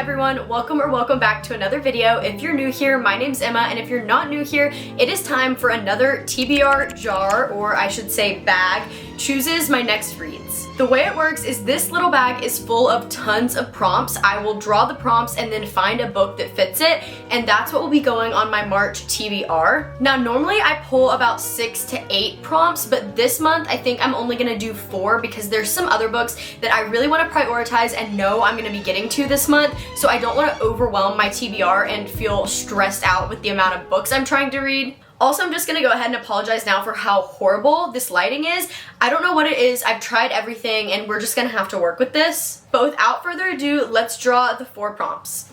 everyone, welcome back to another video. If you're new here, my name's Emma, and if you're not new here, it is time for another TBR jar, or I should say bag, chooses my next reads. The way it works is this little bag is full of tons of prompts. I will draw the prompts and then find a book that fits it, and that's what will be going on my March TBR. Now, normally I pull about 6 to 8 prompts, but this month I think I'm only gonna do 4 because there's some other books that I really want to prioritize and know I'm gonna be getting to this month, so I don't want to overwhelm my TBR and feel stressed out with the amount of books I'm trying to read. Also, I'm just gonna go ahead and apologize now for how horrible this lighting is. I don't know what it is, I've tried everything, and we're just gonna have to work with this. But without further ado, let's draw the 4 prompts.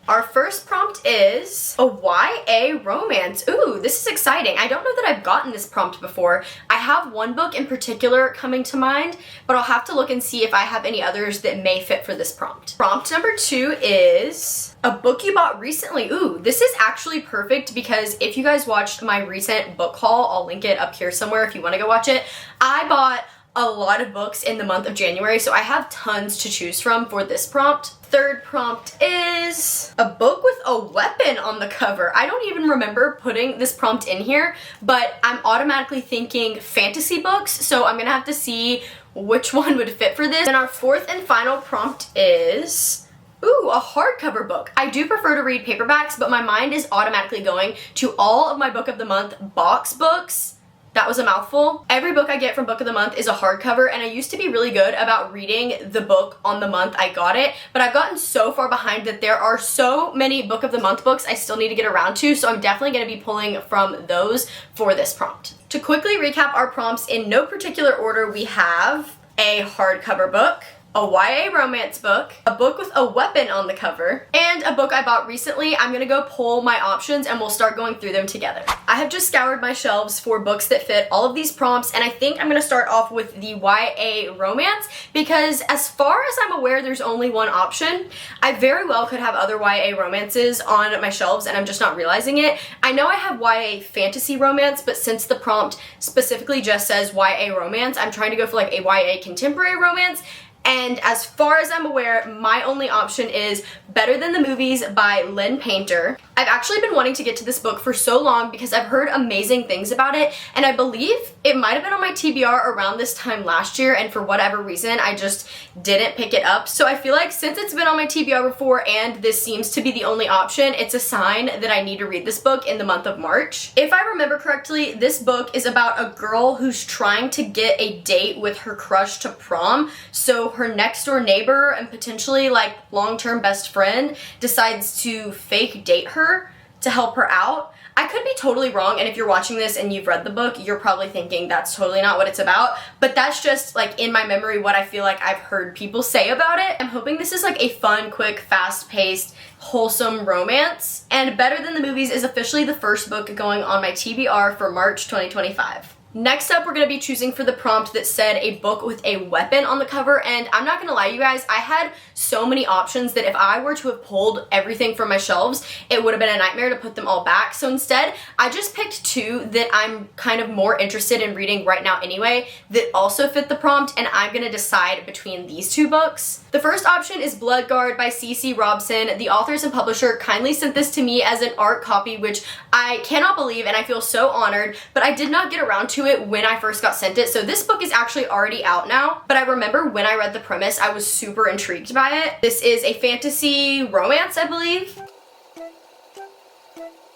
Our first prompt is a YA romance. Ooh, this is exciting. I don't know that I've gotten this prompt before. I have one book in particular coming to mind, but I'll have to look and see if I have any others that may fit for this prompt. Prompt number 2 is a book you bought recently. Ooh, this is actually perfect because if you guys watched my recent book haul, I'll link it up here somewhere if you want to go watch it. I bought a lot of books in the month of January, so I have tons to choose from for this prompt. Third prompt is a book with a weapon on the cover. I don't even remember putting this prompt in here, but I'm automatically thinking fantasy books, so I'm gonna have to see which one would fit for this. And our fourth and final prompt is ooh, a hardcover book. I do prefer to read paperbacks, but my mind is automatically going to all of my book of the month box books. That was a mouthful. Every book I get from book of the month is a hardcover, and I used to be really good about reading the book on the month I got it, but I've gotten so far behind that there are so many book of the month books I still need to get around to, so I'm definitely gonna be pulling from those for this prompt. To quickly recap our prompts in no particular order, we have a hardcover book, a YA romance book, a book with a weapon on the cover, and a book I bought recently. I'm gonna go pull my options and we'll start going through them together. I have just scoured my shelves for books that fit all of these prompts, and I think I'm gonna start off with the YA romance because as far as I'm aware, there's only one option. I very well could have other YA romances on my shelves and I'm just not realizing it. I know I have YA fantasy romance, but since the prompt specifically just says YA romance, I'm trying to go for like a YA contemporary romance. And as far as I'm aware, my only option is Better Than the Movies by Lynn Painter. I've actually been wanting to get to this book for so long because I've heard amazing things about it, and I believe it might have been on my TBR around this time last year, and for whatever reason, I just didn't pick it up. So I feel like since it's been on my TBR before and this seems to be the only option, it's a sign that I need to read this book in the month of March. If I remember correctly, this book is about a girl who's trying to get a date with her crush to prom, so her next door neighbor and potentially like long-term best friend decides to fake date her to help her out. I could be totally wrong, and if you're watching this and you've read the book, you're probably thinking that's totally not what it's about, but that's just like in my memory what I feel like I've heard people say about it. I'm hoping this is like a fun, quick, fast-paced, wholesome romance, and Better Than the Movies is officially the first book going on my TBR for March 2025. Next up, we're going to be choosing for the prompt that said a book with a weapon on the cover, and I'm not going to lie, you guys, I had so many options that if I were to have pulled everything from my shelves, it would have been a nightmare to put them all back. So instead, I just picked 2 that I'm kind of more interested in reading right now anyway that also fit the prompt, and I'm going to decide between these 2 books. The first option is Bloodguard by C.C. Robson. The authors and publisher kindly sent this to me as an art copy, which I cannot believe, and I feel so honored, but I did not get around to it when I first got sent it. So this book is actually already out now, but I remember when I read the premise, I was super intrigued by it. This is a fantasy romance, I believe.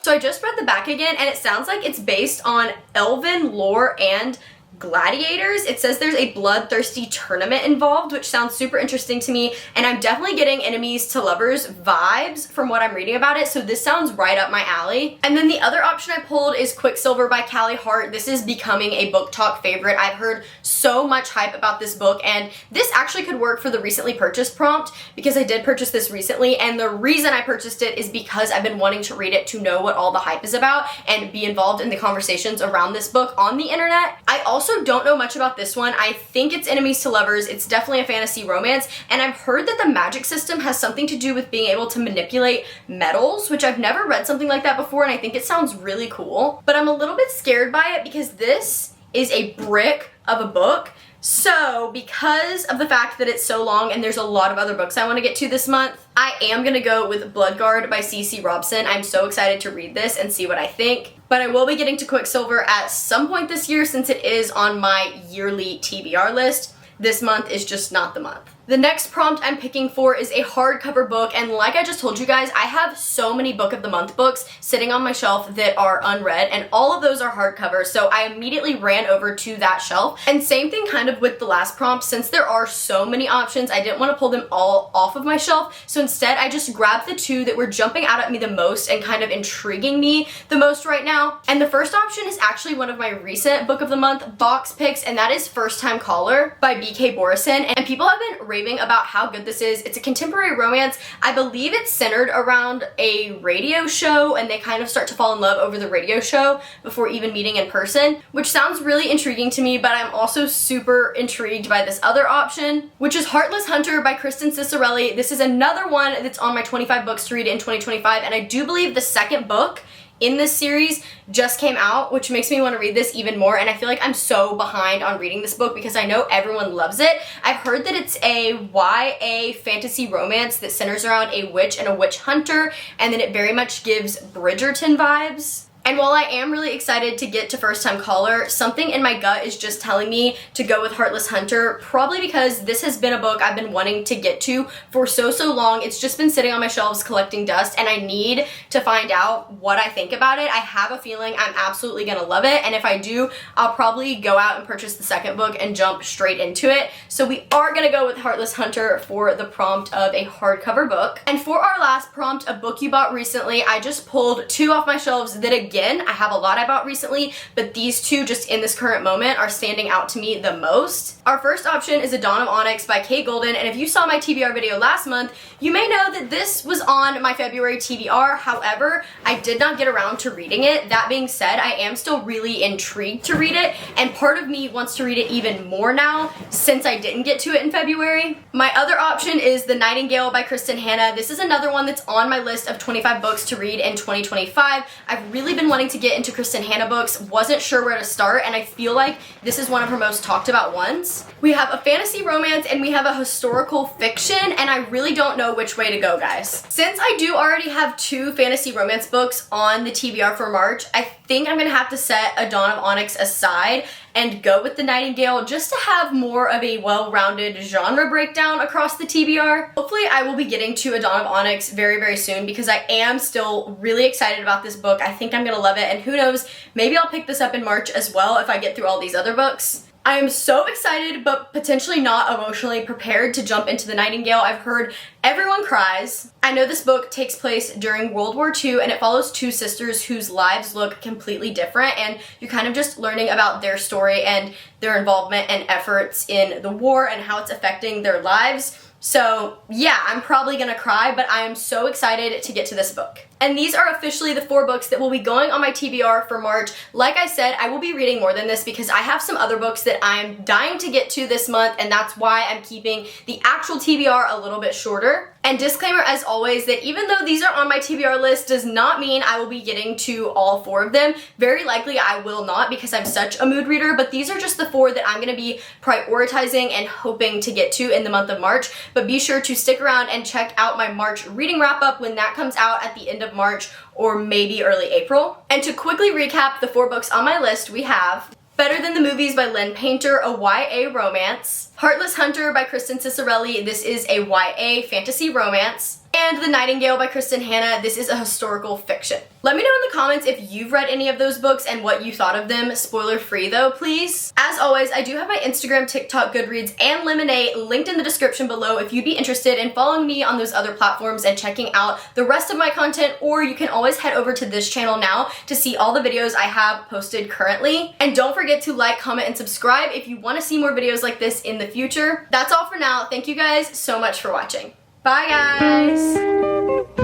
So I just read the back again, and it sounds like it's based on elven lore and gladiators. It says there's a bloodthirsty tournament involved, which sounds super interesting to me, and I'm definitely getting enemies to lovers vibes from what I'm reading about it, so this sounds right up my alley. And then the other option I pulled is Quicksilver by Callie Hart. This is becoming a book talk favorite. I've heard so much hype about this book, and this actually could work for the recently purchased prompt because I did purchase this recently, and the reason I purchased it is because I've been wanting to read it to know what all the hype is about and be involved in the conversations around this book on the internet. I also don't know much about this one. I think it's enemies to lovers. It's definitely a fantasy romance, and I've heard that the magic system has something to do with being able to manipulate metals, which I've never read something like that before, and I think it sounds really cool. But I'm a little bit scared by it because this is a brick of a book, So because of the fact that it's so long and there's a lot of other books I want to get to this month, I am going to go with Bloodguard by C.C. Robson. I'm so excited to read this and see what I think. But I will be getting to Quicksilver at some point this year since it is on my yearly TBR list. This month is just not the month. The next prompt I'm picking for is a hardcover book, and like I just told you guys, I have so many book of the month books sitting on my shelf that are unread, and all of those are hardcover, so I immediately ran over to that shelf. And same thing kind of with the last prompt, since there are so many options, I didn't want to pull them all off of my shelf, so instead I just grabbed the two that were jumping out at me the most and kind of intriguing me the most right now. And the first option is actually one of my recent book of the month box picks, and that is First Time Caller by B.K. Borison, and people have been raving about how good this is. It's a contemporary romance. I believe it's centered around a radio show, and they kind of start to fall in love over the radio show before even meeting in person, which sounds really intriguing to me, but I'm also super intrigued by this other option, which is Heartless Hunter by Kristen Cicerelli. This is another one that's on my 25 books to read in 2025, and I do believe the second book in this series just came out, which makes me want to read this even more, and I feel like I'm so behind on reading this book because I know everyone loves it. I've heard that it's a YA fantasy romance that centers around a witch and a witch hunter, and then it very much gives Bridgerton vibes. And while I am really excited to get to First Time Caller, something in my gut is just telling me to go with Heartless Hunter, probably because this has been a book I've been wanting to get to for so long. It's just been sitting on my shelves collecting dust, and I need to find out what I think about it. I have a feeling I'm absolutely gonna love it, and if I do, I'll probably go out and purchase the second book and jump straight into it. So we are gonna go with Heartless Hunter for the prompt of a hardcover book. And for our last prompt, a book you bought recently, I just pulled two off my shelves that again, I have a lot I bought recently, but these two just in this current moment are standing out to me the most. Our first option is A Dawn of Onyx by Kate Golden, and if you saw my TBR video last month, you may know that this was on my February TBR. However, I did not get around to reading it. That being said, I am still really intrigued to read it, and part of me wants to read it even more now since I didn't get to it in February. My other option is The Nightingale by Kristen Hanna. This is another one that's on my list of 25 books to read in 2025. I've really been wanting to get into Kristen Hanna books, wasn't sure where to start, and I feel like this is one of her most talked about ones. We have a fantasy romance and we have a historical fiction, and I really don't know which way to go, guys. Since I do already have two fantasy romance books on the TBR for March, I think I'm gonna have to set A Dawn of Onyx aside and go with The Nightingale just to have more of a well-rounded genre breakdown across the TBR. Hopefully I will be getting to A Dawn of Onyx very soon because I am still really excited about this book. I think I'm gonna love it, and who knows, maybe I'll pick this up in March as well if I get through all these other books. I am so excited but potentially not emotionally prepared to jump into The Nightingale. I've heard everyone cries. I know this book takes place during World War II, and it follows two sisters whose lives look completely different, and you're kind of just learning about their story and their involvement and efforts in the war and how it's affecting their lives. So yeah, I'm probably gonna cry, but I am so excited to get to this book. And these are officially the 4 books that will be going on my TBR for March. Like I said, I will be reading more than this because I have some other books that I'm dying to get to this month, and that's why I'm keeping the actual TBR a little bit shorter. And disclaimer as always that even though these are on my TBR list does not mean I will be getting to all 4 of them. Very likely I will not because I'm such a mood reader, but these are just the 4 that I'm gonna be prioritizing and hoping to get to in the month of March. But be sure to stick around and check out my March reading wrap up when that comes out at the end of March or maybe early April. And to quickly recap the 4 books on my list, we have Better Than the Movies by Lynn Painter, a YA romance. Heartless Hunter by Kristen Cicerelli. This is a YA fantasy romance. And The Nightingale by Kristen Hanna. This is a historical fiction. Let me know in the comments if you've read any of those books and what you thought of them. Spoiler free though, please. As always, I do have my Instagram, TikTok, Goodreads, and Lemonade linked in the description below if you'd be interested in following me on those other platforms and checking out the rest of my content, or you can always head over to this channel now to see all the videos I have posted currently. And don't forget to like, comment, and subscribe if you want to see more videos like this in the future. That's all for now. Thank you guys so much for watching. Bye guys!